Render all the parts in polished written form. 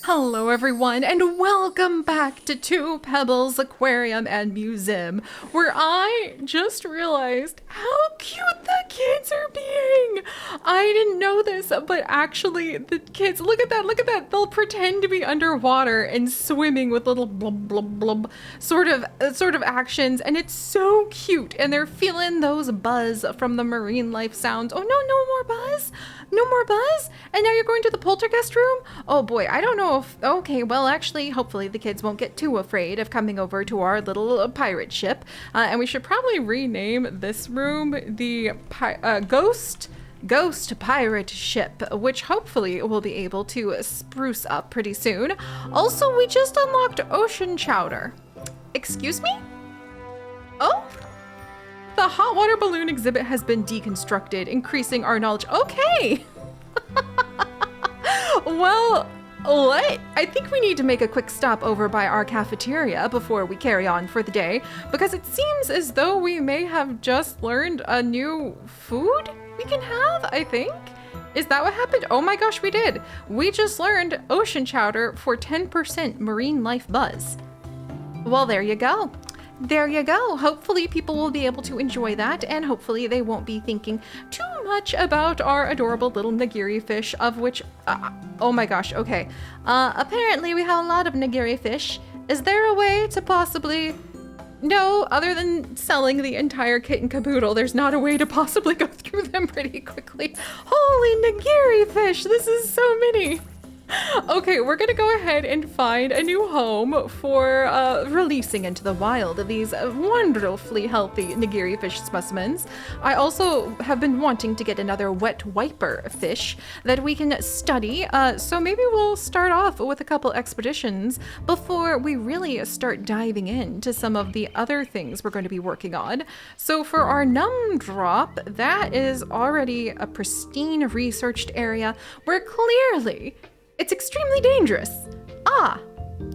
Hello everyone and welcome back to Two Pebbles Aquarium and Museum, where I just realized how cute the kids are being. I didn't know this, but actually the kids, look at that, they'll pretend to be underwater and swimming with little blub blub blub sort of actions, and it's so cute, and they're feeling those buzz from the marine life sounds. Oh no, no more buzz? No more buzz? And now you're going to the poltergeist room? Oh boy, I don't know if... Okay, well actually, hopefully the kids won't get too afraid of coming over to our little pirate ship. And we should probably rename this room the Ghost Pirate Ship, which hopefully we'll be able to spruce up pretty soon. Also, we just unlocked Ocean Chowder. Excuse me? Oh? The hot water balloon exhibit has been deconstructed, increasing our knowledge. Okay. Well, I think we need to make a quick stop over by our cafeteria before we carry on for the day, because it seems as though we may have just learned a new food we can have, I think. Is that what happened? Oh my gosh, we did. We just learned Ocean Chowder for 10% marine life buzz. Well, there you go. There you go. Hopefully people will be able to enjoy that, and hopefully they won't be thinking too much about our adorable little nigiri fish, of which, oh my gosh, okay. Apparently we have a lot of nigiri fish. Is there a way to possibly... No, other than selling the entire kit and caboodle, there's not a way to possibly go through them pretty quickly. Holy nigiri fish, this is so many. Okay, we're gonna go ahead and find a new home for releasing into the wild of these wonderfully healthy nigiri fish specimens. I also have been wanting to get another wet wiper fish that we can study, so maybe we'll start off with a couple expeditions before we really start diving into some of the other things we're going to be working on. So for our num drop, that is already a pristine researched area where clearly it's extremely dangerous.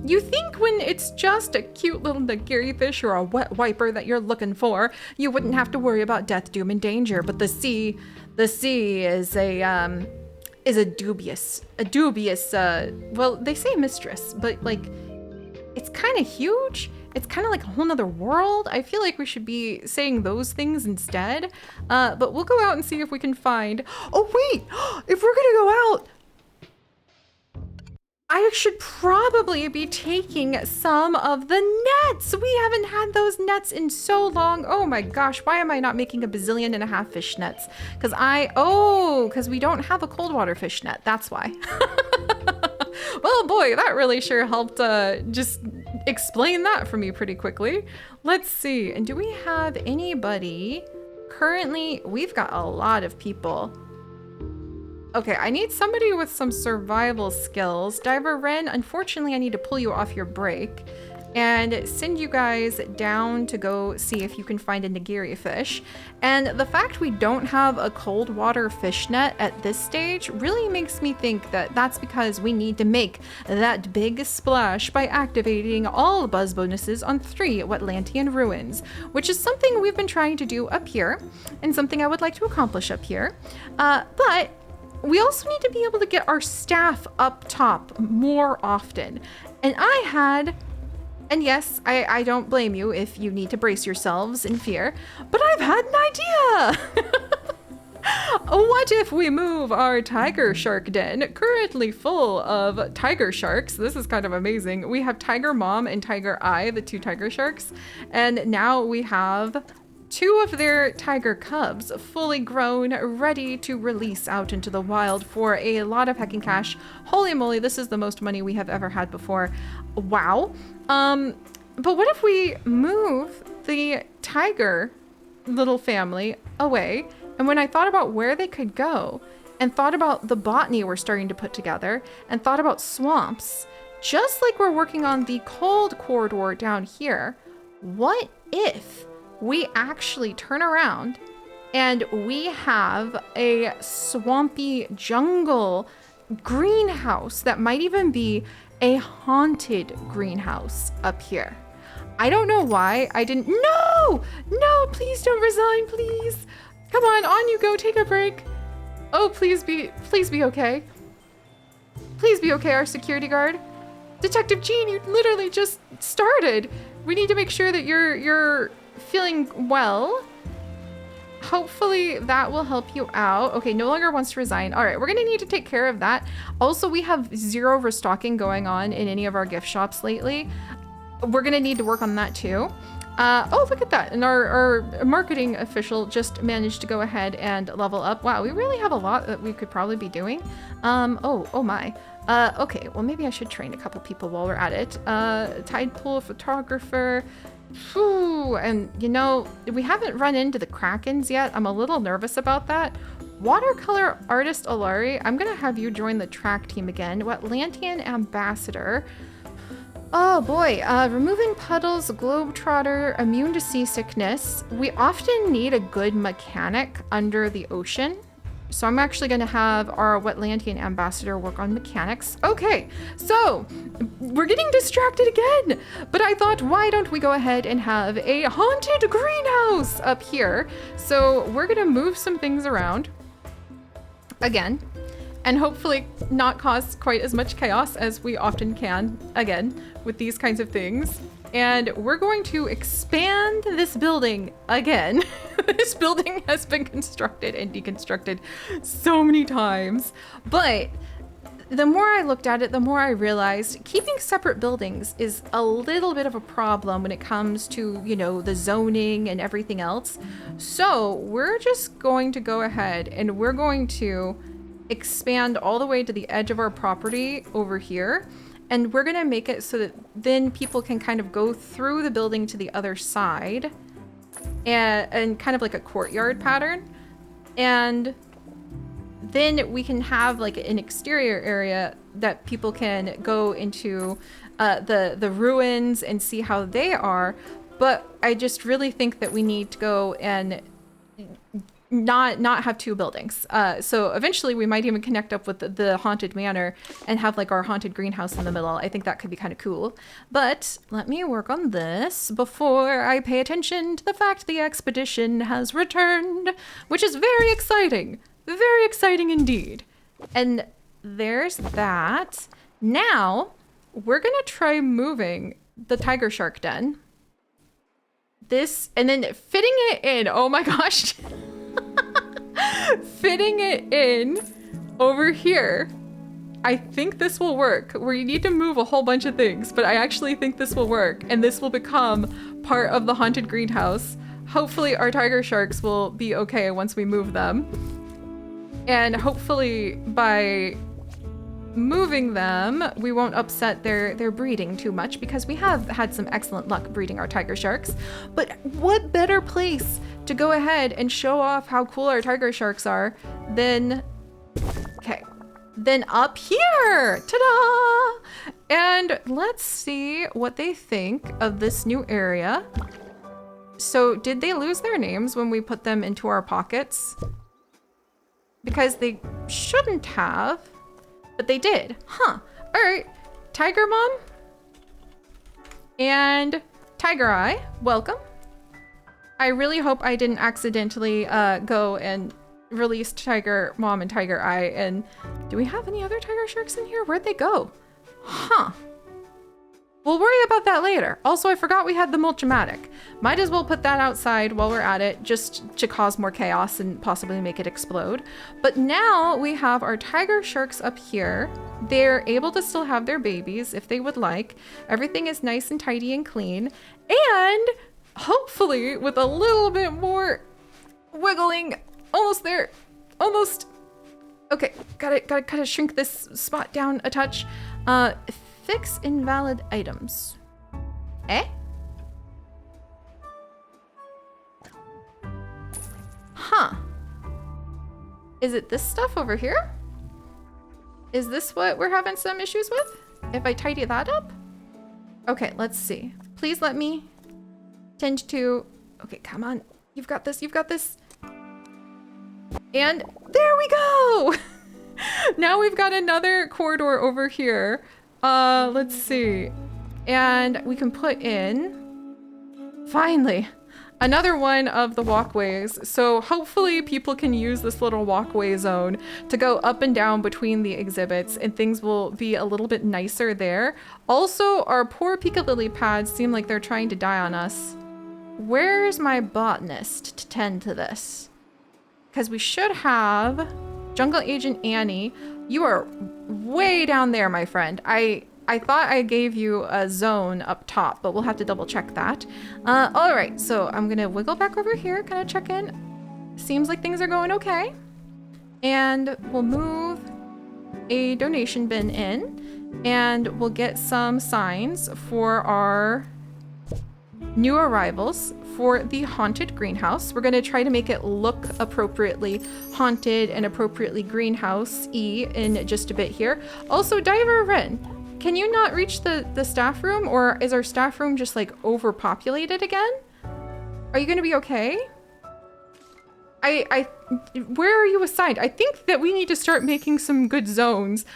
You think when it's just a cute little nigiri fish or a wet wiper that you're looking for, you wouldn't have to worry about death, doom, and danger. But the sea is a dubious, well, they say mistress, but like, it's kind of huge. It's kind of like a whole nother world. I feel like we should be saying those things instead. But we'll go out and see if we can find, oh wait, if we're gonna go out, I should probably be taking some of the nets. We haven't had those nets in so long. Oh my gosh, why am I not making a bazillion and a half fish nets? Because we don't have a cold water fish net, that's why. Well, boy, that really sure helped just explain that for me pretty quickly. Let's see, and do we have anybody? Currently, we've got a lot of people. Okay, I need somebody with some survival skills. Diver Ren, unfortunately, I need to pull you off your break and send you guys down to go see if you can find a nigiri fish. And the fact we don't have a cold water fish net at this stage really makes me think that that's because we need to make that big splash by activating all buzz bonuses on 3 Wetlantian ruins, which is something we've been trying to do up here and something I would like to accomplish up here. But we also need to be able to get our staff up top more often. And and yes, I don't blame you if you need to brace yourselves in fear, but I've had an idea. What if we move our tiger shark den, currently full of tiger sharks? This is kind of amazing. We have Tiger Mom and Tiger Eye, the 2 tiger sharks, and now we have 2 of their tiger cubs fully grown, ready to release out into the wild for a lot of heckin' cash. Holy moly, this is the most money we have ever had before. Wow. But what if we move the tiger little family away? And when I thought about where they could go, and thought about the botany we're starting to put together, and thought about swamps, just like we're working on the cold corridor down here, what if we actually turn around and we have a swampy jungle greenhouse that might even be a haunted greenhouse up here? I don't know why I didn't. No, please don't resign, please. Come on you go, take a break. Oh, please be okay. Please be okay, our security guard. Detective Jean, you literally just started. We need to make sure that you're feeling well. Hopefully that will help you out. Okay, no longer wants to resign. All right, we're gonna need to take care of that. Also, we have 0 restocking going on in any of our gift shops lately. We're gonna need to work on that too. Oh, look at that. And our marketing official just managed to go ahead and level up. Wow, we really have a lot that we could probably be doing. Oh my. Okay, well maybe I should train a couple people while we're at it. Tide pool photographer. Whew, and you know, we haven't run into the Krakens yet. I'm a little nervous about that. Watercolor artist Alari, I'm gonna have you join the track team again. Atlantean ambassador. Oh boy, removing puddles, globetrotter, immune to seasickness. We often need a good mechanic under the ocean. So I'm actually gonna have our Wetlandian ambassador work on mechanics. Okay, so we're getting distracted again, but I thought, why don't we go ahead and have a haunted greenhouse up here? So we're gonna move some things around again, and hopefully not cause quite as much chaos as we often can, again, with these kinds of things. And we're going to expand this building again. This building has been constructed and deconstructed so many times. But the more I looked at it, the more I realized keeping separate buildings is a little bit of a problem when it comes to, you know, the zoning and everything else. So we're just going to go ahead and we're going to expand all the way to the edge of our property over here. And we're gonna make it so that then people can kind of go through the building to the other side and kind of like a courtyard pattern. And then we can have like an exterior area that people can go into the ruins and see how they are. But I just really think that we need to go and not have 2 buildings. So eventually we might even connect up with the haunted manor and have like our haunted greenhouse in the middle. I think that could be kind of cool. But let me work on this before I pay attention to the fact the expedition has returned, which is very exciting. Very exciting indeed. And there's that. Now we're gonna try moving the tiger shark den. This, and then fitting it in. Oh my gosh. Fitting it in over here. I think this will work. We need to move a whole bunch of things, but I actually think this will work, and this will become part of the haunted greenhouse. Hopefully our tiger sharks will be okay once we move them. And hopefully by moving them, we won't upset their breeding too much, because we have had some excellent luck breeding our tiger sharks. But what better place to go ahead and show off how cool our tiger sharks are than, okay, then up here, ta-da! And let's see what they think of this new area. So did they lose their names when we put them into our pockets? Because they shouldn't have. But they did. Huh. All right. Tiger Mom and Tiger Eye, welcome. I really hope I didn't accidentally go and release Tiger Mom and Tiger Eye. And do we have any other tiger sharks in here? Where'd they go? Huh. We'll worry about that later. Also, I forgot we had the Mulchmatic. Might as well put that outside while we're at it, just to cause more chaos and possibly make it explode. But now we have our tiger sharks up here. They're able to still have their babies if they would like. Everything is nice and tidy and clean. And hopefully with a little bit more wiggling, almost there, almost. Okay, gotta shrink this spot down a touch. Fix invalid items. Eh? Huh. Is it this stuff over here? Is this what we're having some issues with? If I tidy that up? Okay, let's see. Please let me tend to... Okay, come on. You've got this, you've got this. And there we go! Now we've got another corridor over here. Let's see. And we can put in... Finally, another one of the walkways. So hopefully people can use this little walkway zone to go up and down between the exhibits, and things will be a little bit nicer there. Also, our poor Pika Lily pads seem like they're trying to die on us. Where's my botanist to tend to this? Because we should have Jungle Agent Annie. You are way down there, my friend. I thought I gave you a zone up top, but we'll have to double check that. All right, so I'm gonna wiggle back over here, kind of check in. Seems like things are going okay. And we'll move a donation bin in, and we'll get some signs for our new arrivals for the haunted greenhouse. We're going to try to make it look appropriately haunted and appropriately greenhouse-y in just a bit here. Also, Diver Ren, can you not reach the staff room, or is our staff room just like overpopulated again? Are you going to be okay? Where are you assigned? I think that we need to start making some good zones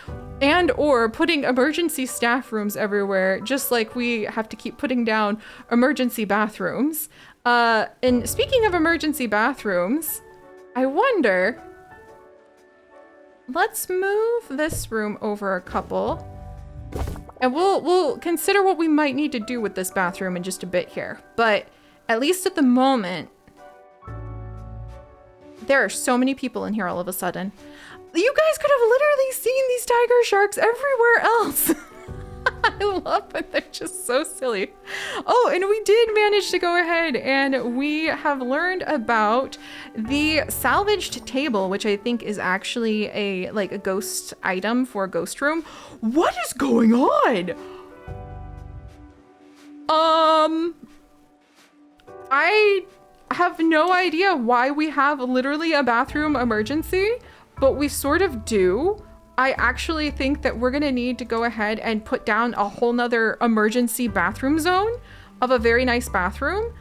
and or putting emergency staff rooms everywhere, just like we have to keep putting down emergency bathrooms. And speaking of emergency bathrooms, I wonder, let's move this room over a couple, and we'll consider what we might need to do with this bathroom in just a bit here. But at least at the moment, there are so many people in here all of a sudden. You guys could have literally seen these tiger sharks everywhere else. I love it. They're just so silly. Oh, and we did manage to go ahead and we have learned about the salvaged table, which I think is actually a ghost item for a ghost room. What is going on? I have no idea why we have literally a bathroom emergency, but we sort of do. I actually think that we're gonna need to go ahead and put down a whole nother emergency bathroom zone of a very nice bathroom.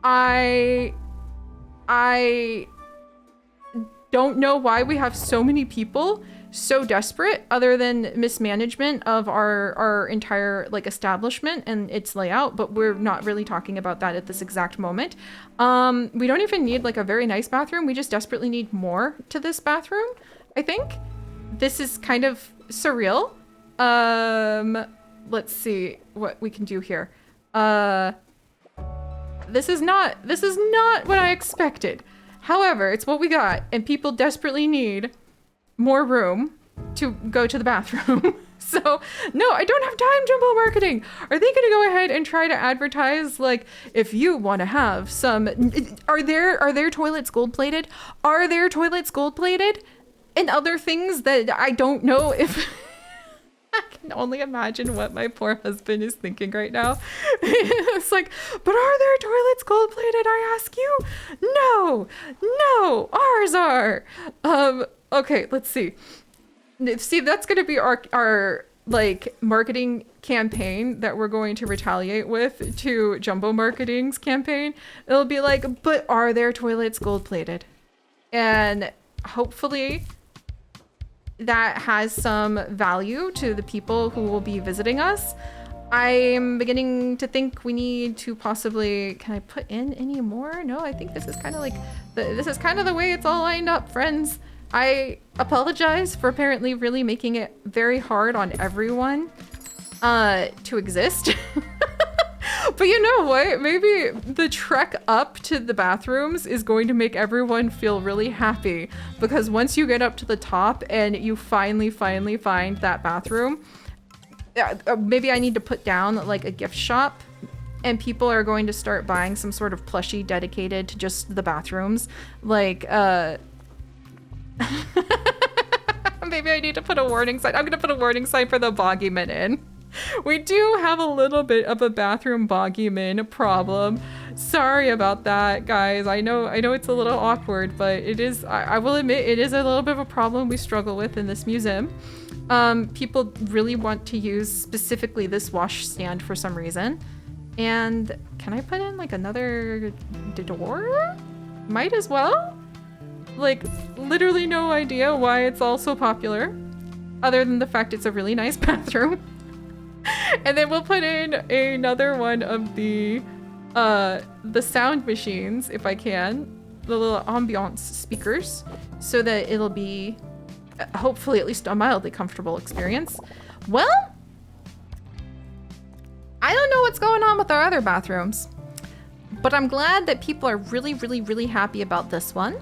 I don't know why we have so many people so desperate, other than mismanagement of our entire establishment and its layout, but we're not really talking about that at this exact moment. We don't even need a very nice bathroom. We just desperately need more to this bathroom, I think. This is kind of surreal. Let's see what we can do here. This is not what I expected. However, it's what we got, and people desperately need more room to go to the bathroom. So, no, I don't have time, Jumbo Marketing. Are they gonna go ahead and try to advertise, if you want to have some... Are their toilets gold-plated? Are their toilets gold-plated? And other things that I don't know if... I can only imagine what my poor husband is thinking right now. It's but are their toilets gold-plated, I ask you? No, ours are. Okay, let's see. See, that's going to be our marketing campaign that we're going to retaliate with to Jumbo Marketing's campaign. It'll be but are their toilets gold-plated? And hopefully that has some value to the people who will be visiting us. I'm beginning to think we need to possibly... Can I put in any more? No, I think this is kind of this is kind of the way it's all lined up, friends. I apologize for apparently really making it very hard on everyone to exist. But you know what? Maybe the trek up to the bathrooms is going to make everyone feel really happy, because once you get up to the top and you finally find that bathroom, maybe I need to put down a gift shop, and people are going to start buying some sort of plushie dedicated to just the bathrooms. Maybe I need to put a warning sign. I'm gonna put a warning sign for the bogeyman in. We do have a little bit of a bathroom bogeyman problem. Sorry about that, guys. I know it's a little awkward, but it is, I will admit, it is a little bit of a problem we struggle with in this museum. People really want to use specifically this wash stand for some reason. And can I put in another door? Might as well. Literally no idea why it's all so popular, other than the fact it's a really nice bathroom. And then we'll put in another one of the the sound machines, if I can, the little ambiance speakers, so that it'll be hopefully at least a mildly comfortable experience. Well, I don't know what's going on with our other bathrooms, but I'm glad that people are really, really, really happy about this one.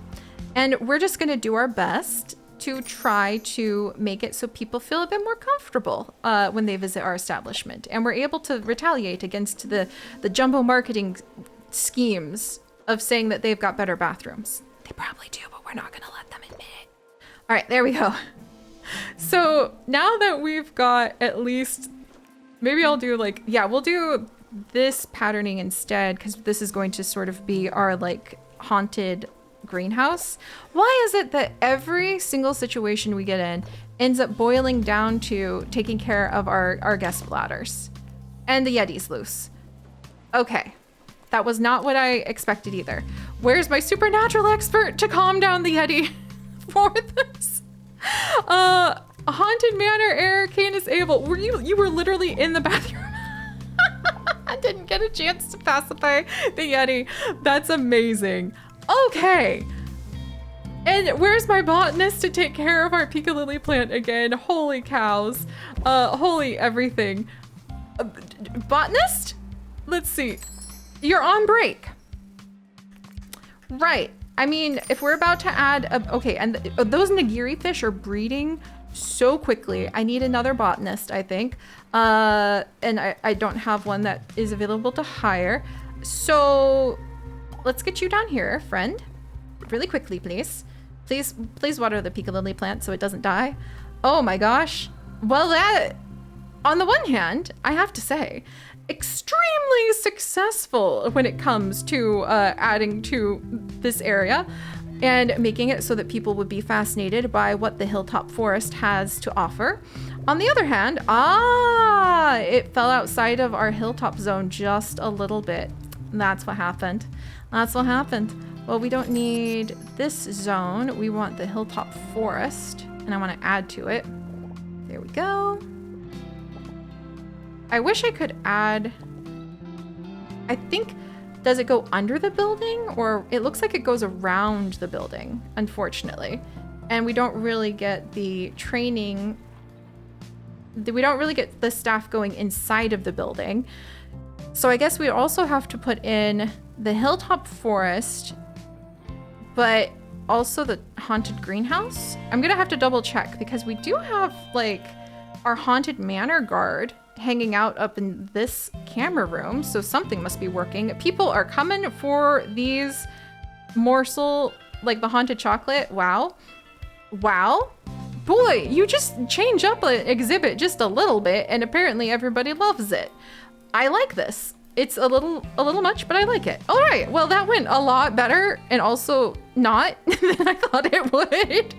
And we're just gonna do our best to try to make it so people feel a bit more comfortable when they visit our establishment. And we're able to retaliate against the jumbo marketing schemes of saying that they've got better bathrooms. They probably do, but we're not gonna let them admit it. All right, there we go. So now that we've got at least, maybe I'll do like, yeah, we'll do this patterning instead, because this is going to sort of be our like haunted greenhouse. Why is it that every single situation we get in ends up boiling down to taking care of our guest bladders? And the Yeti's loose. Okay, that was not what I expected either. Where's my supernatural expert to calm down the Yeti for this? Haunted Manor, Air, Canis Abel. You were literally in the bathroom. I didn't get a chance to pacify the Yeti. That's amazing. Okay. And where's my botanist to take care of our Pika Lily plant again? Holy cows. Holy everything. Botanist? Let's see. You're on break. Right. I mean, if we're about to add, okay, and those nigiri fish are breeding so quickly. I need another botanist, I think. And I don't have one that is available to hire. So let's get you down here, friend. Really quickly, please. Please water the Pika Lily plant so it doesn't die. Oh my gosh. Well, that, on the one hand, I have to say, extremely successful when it comes to adding to this area and making it so that people would be fascinated by what the Hilltop Forest has to offer. On the other hand, it fell outside of our hilltop zone just a little bit. That's what happened. That's what happened. Well, we don't need this zone. We want the Hilltop Forest, and I want to add to it. There we go. I wish I could add, I think, does it go under the building? Or it looks like it goes around the building, unfortunately. And we don't really get the training, we don't really get the staff going inside of the building. So I guess we also have to put in the Hilltop Forest, but also the haunted greenhouse. I'm gonna have to double check because we do have like our haunted manor guard hanging out up in this camera room, so something must be working. People are coming for these morsel, like the haunted chocolate. Wow. Wow. Boy, you just change up an exhibit just a little bit and apparently everybody loves it. I like this. It's a little much, but I like it. All right, well, that went a lot better and also not than I thought it would.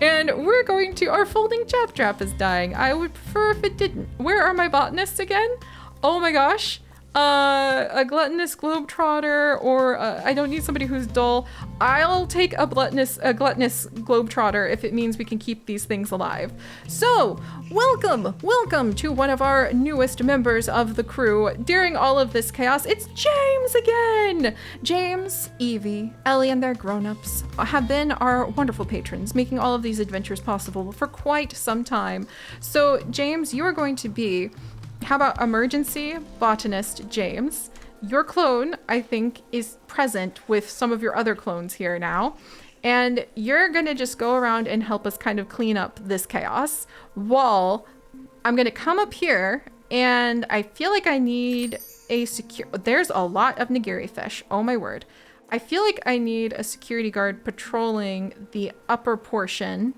And we're going to, our folding trap is dying. I would prefer if it didn't. Where are my botanists again? Oh my gosh. A gluttonous globetrotter, or I don't need somebody who's dull. I'll take a gluttonous globetrotter if it means we can keep these things alive. So, welcome to one of our newest members of the crew. During all of this chaos, it's James again! James, Evie, Ellie, and their grown-ups have been our wonderful patrons, making all of these adventures possible for quite some time. So, James, you are going to be, how about emergency botanist James? Your clone, I think, is present with some of your other clones here now. And you're gonna just go around and help us kind of clean up this chaos while I'm gonna come up here, and I feel like I need a there's a lot of nigiri fish. Oh my word. I feel like I need a security guard patrolling the upper portion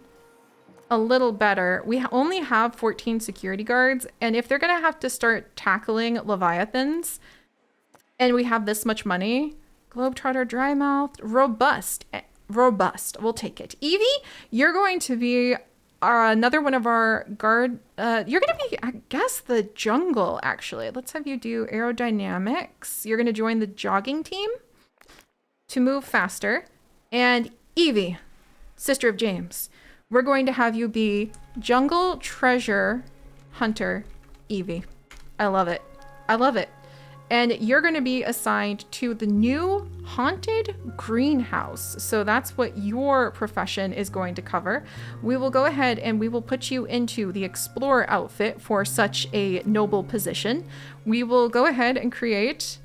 a little better. We only have 14 security guards, and if they're gonna have to start tackling leviathans and we have this much money, globetrotter, dry mouth, robust, we'll take it. Evie, you're going to be another one of our guard, you're gonna be, I guess, the jungle, actually. Let's have you do aerodynamics. You're gonna join the jogging team to move faster. And Evie, sister of James, we're going to have you be jungle treasure hunter Evie. I love it. I love it. And you're going to be assigned to the new haunted greenhouse. So that's what your profession is going to cover. We will go ahead and we will put you into the explorer outfit for such a noble position. We will go ahead and create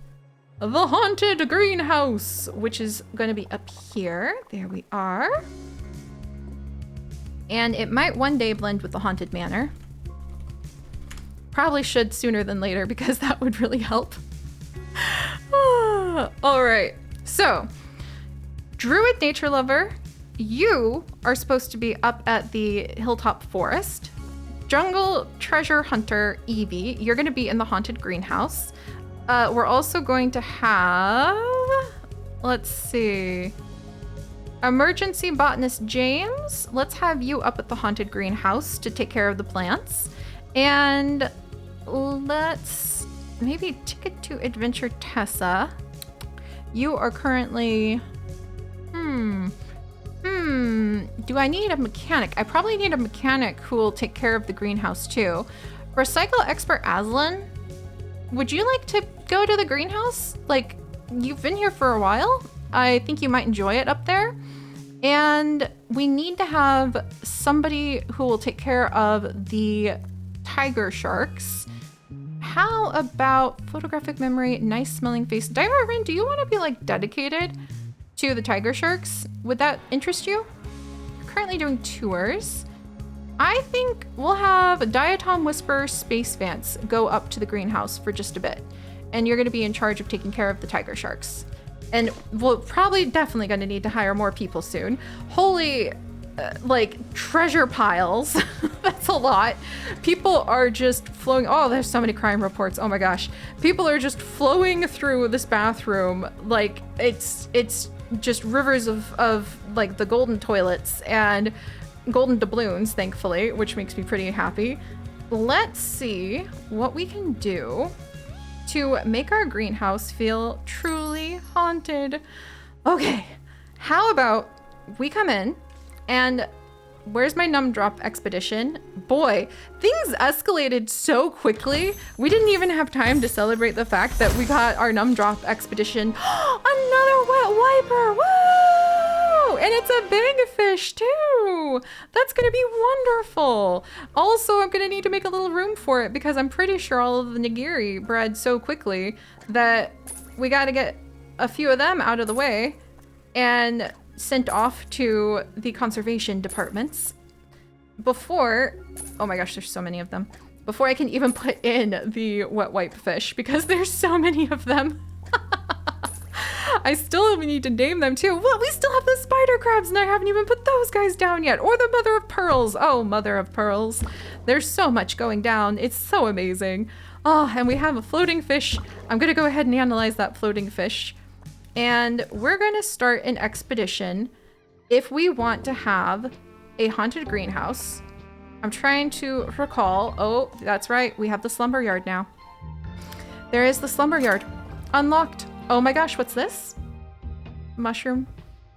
the haunted greenhouse, which is going to be up here. There we are. And it might one day blend with the haunted manor. Probably should sooner than later because that would really help. All right, so Druid Nature Lover, you are supposed to be up at the Hilltop Forest. Jungle Treasure Hunter Evie, you're going to be in the Haunted Greenhouse. We're also going to have, let's see, Emergency Botanist James. Let's have you up at the Haunted Greenhouse to take care of the plants. And let's maybe Ticket to Adventure Tessa. You are currently, do I need a mechanic? I probably need a mechanic who will take care of the greenhouse too. Recycle Expert Aslan, would you like to go to the greenhouse? Like, you've been here for a while. I think you might enjoy it up there. And we need to have somebody who will take care of the tiger sharks. How about photographic memory, nice smelling face? Diarin, do you want to be like dedicated to the tiger sharks? Would that interest you? You're currently doing tours. I think we'll have Diatom Whisperer Space Vance go up to the greenhouse for just a bit. And you're going to be in charge of taking care of the tiger sharks. And we're probably definitely going to need to hire more people soon. Holy, like, treasure piles. That's a lot. People are just flowing. Oh, there's so many crime reports. Oh my gosh. People are just flowing through this bathroom. Like, it's just rivers of like the golden toilets and golden doubloons, thankfully, which makes me pretty happy. Let's see what we can do to make our greenhouse feel truly haunted. Okay, how about we come in and where's my num drop expedition? Boy, things escalated so quickly. We didn't even have time to celebrate the fact that we got our num drop expedition. Another wet wiper, woo! And it's a big fish too. That's gonna be wonderful. Also, I'm gonna need to make a little room for it because I'm pretty sure all of the nigiri bred so quickly that we gotta get a few of them out of the way and sent off to the conservation departments before, oh my gosh, there's so many of them, before I can even put in the wet wipe fish because there's so many of them. I still need to name them too. Well, we still have the spider crabs and I haven't even put those guys down yet. Or the mother of pearls. Oh, mother of pearls. There's so much going down. It's so amazing. Oh, and we have a floating fish. I'm going to go ahead and analyze that floating fish. And we're going to start an expedition if we want to have a haunted greenhouse. I'm trying to recall. Oh, that's right. We have the slumber yard now. There is the slumber yard. Unlocked. Oh my gosh, what's this? Mushroom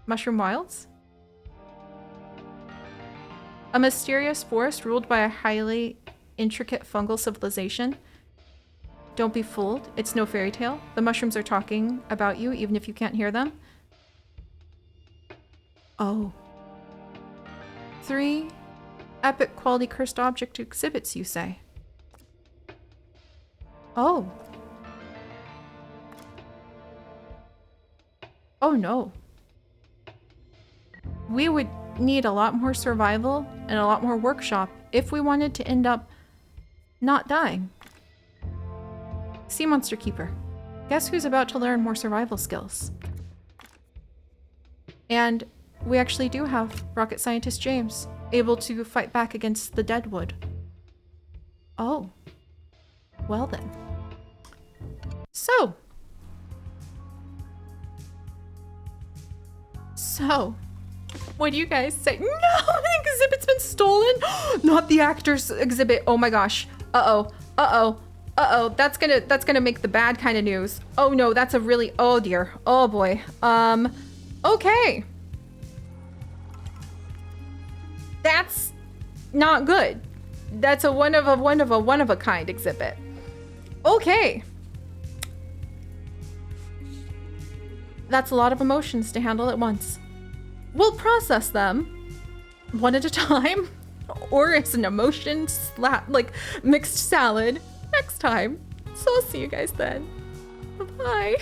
wilds? A mysterious forest ruled by a highly intricate fungal civilization. Don't be fooled. It's no fairy tale. The mushrooms are talking about you, even if you can't hear them. Oh. 3 epic quality cursed object exhibits, you say? Oh. Oh no. We would need a lot more survival and a lot more workshop if we wanted to end up not dying. Sea Monster Keeper. Guess who's about to learn more survival skills? And we actually do have Rocket Scientist James, able to fight back against the Deadwood. Oh. Well then. So, what do you guys say? No, the exhibit's been stolen. Not the actor's exhibit. Oh my gosh. Uh-oh. Uh-oh. Uh-oh. That's gonna make the bad kind of news. Oh no, that's a really, oh dear. Oh boy. Okay. That's not good. That's a one of a kind exhibit. Okay. That's a lot of emotions to handle at once. We'll process them one at a time, or as an emotion like mixed salad next time. So I'll see you guys then. Bye-bye.